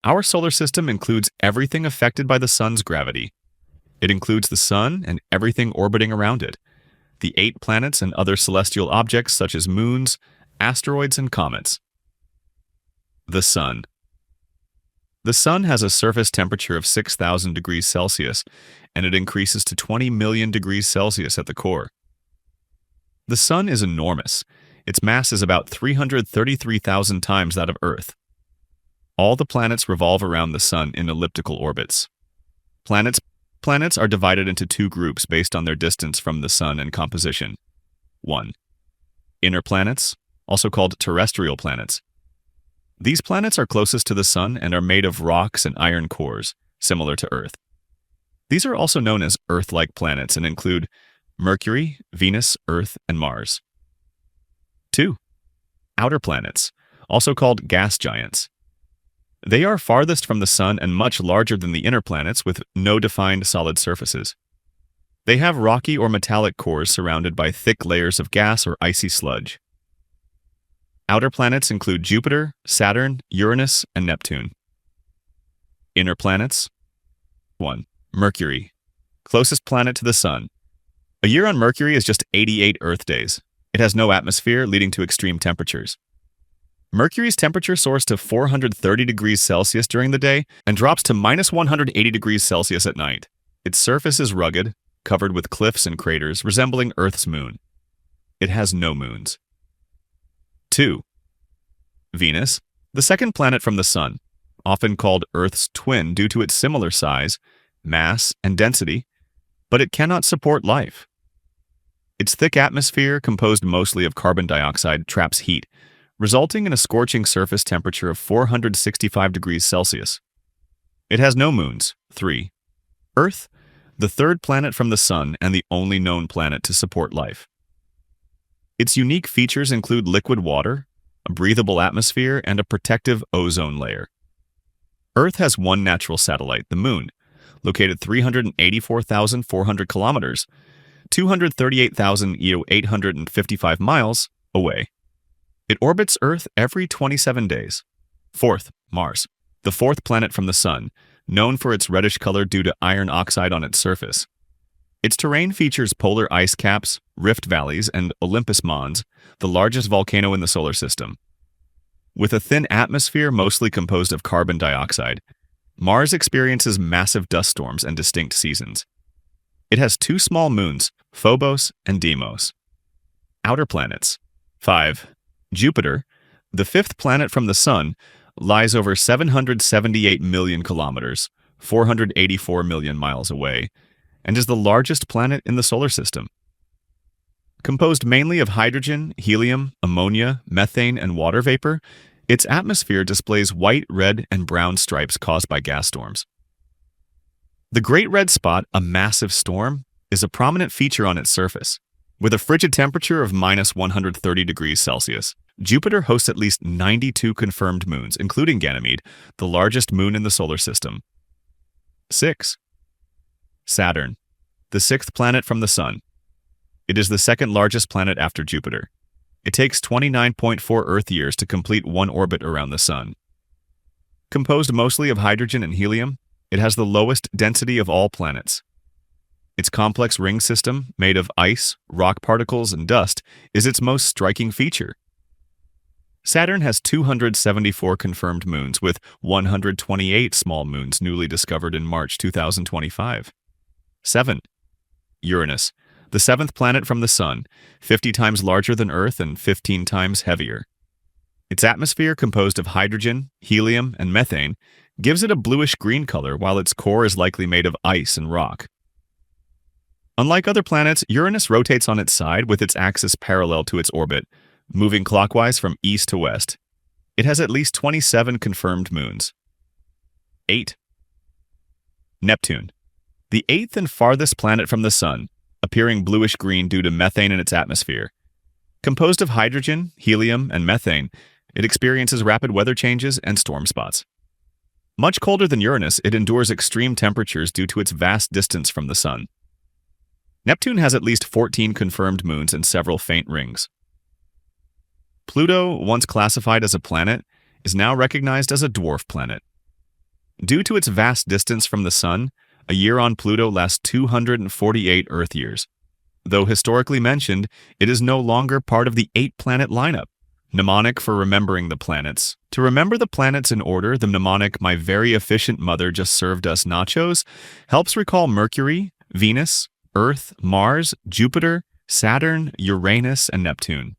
Our solar system includes everything affected by the sun's gravity. It includes the sun and everything orbiting around it, the 8 planets and other celestial objects such as moons, asteroids, and comets. The sun. The sun has a surface temperature of 6,000 degrees Celsius, and it increases to 20 million degrees Celsius at the core. The sun is enormous. Its mass is about 333,000 times that of Earth. All the planets revolve around the sun in elliptical orbits. Planets are divided into 2 groups based on their distance from the sun and composition. 1. Inner planets, also called terrestrial planets. These planets are closest to the sun and are made of rocks and iron cores, similar to Earth. These are also known as Earth-like planets and include Mercury, Venus, Earth, and Mars. 2. Outer planets, also called gas giants. They are farthest from the sun and much larger than the inner planets with no defined solid surfaces. They have rocky or metallic cores surrounded by thick layers of gas or icy sludge. Outer planets include Jupiter, Saturn, Uranus, and Neptune. Inner planets. 1. Mercury, closest planet to the sun. A year on Mercury is just 88 Earth days. It has no atmosphere, leading to extreme temperatures. Mercury's temperature soars to 430 degrees Celsius during the day and drops to minus 180 degrees Celsius at night. Its surface is rugged, covered with cliffs and craters resembling Earth's moon. It has no moons. 2. Venus, the second planet from the sun, often called Earth's twin due to its similar size, mass, and density, but it cannot support life. Its thick atmosphere, composed mostly of carbon dioxide, traps heat, resulting in a scorching surface temperature of 465 degrees Celsius. It has no moons. 3. Earth, the third planet from the sun and the only known planet to support life. Its unique features include liquid water, a breathable atmosphere, and a protective ozone layer. Earth has one natural satellite, the Moon, located 384,400 kilometers, 238,855 miles away. It orbits Earth every 27 days. 4th, Mars, the fourth planet from the sun, known for its reddish color due to iron oxide on its surface. Its terrain features polar ice caps, rift valleys, and Olympus Mons, the largest volcano in the solar system. With a thin atmosphere mostly composed of carbon dioxide, Mars experiences massive dust storms and distinct seasons. It has 2 small moons, Phobos and Deimos. Outer planets. 5. Jupiter, the 5th planet from the sun, lies over 778 million kilometers, 484 million miles away, and is the largest planet in the solar system. Composed mainly of hydrogen, helium, ammonia, methane, and water vapor, its atmosphere displays white, red, and brown stripes caused by gas storms. The Great Red Spot, a massive storm, is a prominent feature on its surface. With a frigid temperature of minus 130 degrees Celsius, Jupiter hosts at least 92 confirmed moons, including Ganymede, the largest moon in the solar system. 6. Saturn, the 6th planet from the sun. It is the second largest planet after Jupiter. It takes 29.4 Earth years to complete one orbit around the sun. Composed mostly of hydrogen and helium, it has the lowest density of all planets. Its complex ring system, made of ice, rock particles, and dust, is its most striking feature. Saturn has 274 confirmed moons, with 128 small moons newly discovered in March 2025. 7. Uranus, the 7th planet from the sun, 50 times larger than Earth and 15 times heavier. Its atmosphere, composed of hydrogen, helium, and methane, gives it a bluish-green color, while its core is likely made of ice and rock. Unlike other planets, Uranus rotates on its side with its axis parallel to its orbit, moving clockwise from east to west. It has at least 27 confirmed moons. 8. Neptune, the 8th and farthest planet from the sun, appearing bluish-green due to methane in its atmosphere. Composed of hydrogen, helium, and methane, it experiences rapid weather changes and storm spots. Much colder than Uranus, it endures extreme temperatures due to its vast distance from the sun. Neptune has at least 14 confirmed moons and several faint rings. Pluto, once classified as a planet, is now recognized as a dwarf planet. Due to its vast distance from the Sun, a year on Pluto lasts 248 Earth years. Though historically mentioned, it is no longer part of the 8-planet lineup. Mnemonic for remembering the planets. To remember the planets in order, the mnemonic "My very efficient mother just served us nachos" helps recall Mercury, Venus, Earth, Mars, Jupiter, Saturn, Uranus, and Neptune.